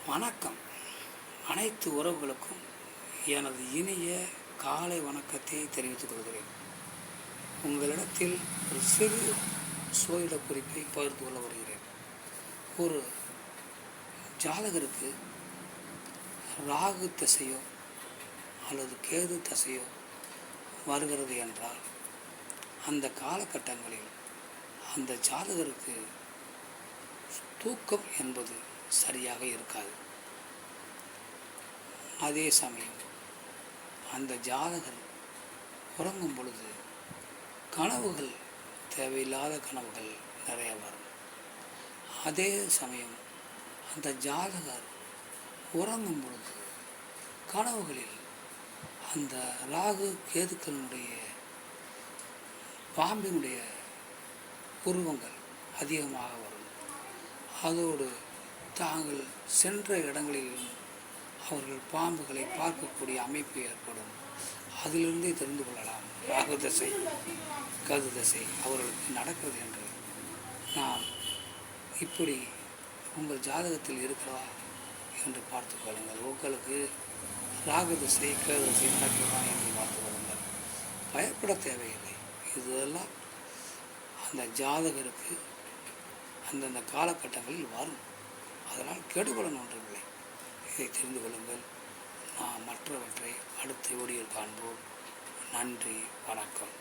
வணக்கம். அனைத்து உறவுகளுக்கும் எனது இனிய காலை வணக்கத்தை தெரிவித்துக் கொள்கிறேன். உங்களிடத்தில் ஒரு சிறு சோதிட குறிப்பை பகிர்ந்து கொள்ள வருகிறேன். ஒரு ஜாதகருக்கு ராகு திசையோ அல்லது கேது திசையோ வருகிறது என்றால் அந்த காலகட்டங்களில் அந்த ஜாதகருக்கு தூக்கம் என்பது சரியாக இருக்காது. அதே சமயம் அந்த ஜாதகர் உறங்கும் பொழுது கனவுகள், தேவையில்லாத கனவுகள் நிறைய வரும். அதே சமயம் அந்த ஜாதகர் உறங்கும் பொழுது கனவுகளில் அந்த ராகு கேதுக்களினுடைய பாம்பினுடைய உருவங்கள் அதிகமாக வரும். அதோடு தாங்கள் சென்ற இடங்களிலும் அவர்கள் பாம்புகளை பார்க்கக்கூடிய அமைப்பு ஏற்படும். அதிலிருந்தே தெரிந்து கொள்ளலாம் ராகு தசை கேது தசை அவர்களுக்கு நடக்கிறது என்று. நாம் இப்படி உங்கள் ஜாதகத்தில் இருக்கிறதா என்று பார்த்து கொள்ளுங்கள். உங்களுக்கு ராகு திசை கேது திசை நடக்கிறதா என்று பார்த்து கொள்ளுங்கள். பயப்பட தேவையில்லை. இதெல்லாம் அந்த ஜாதகருக்கு அந்தந்த காலகட்டங்களில் வரும். அதனால் கெடுபலன் ஒன்றுமில்லை. இதை தெரிந்து கொள்ளுங்கள். நாம் மற்றவற்றை அடுத்த வீடியோவில் காண்போம். நன்றி, வணக்கம்.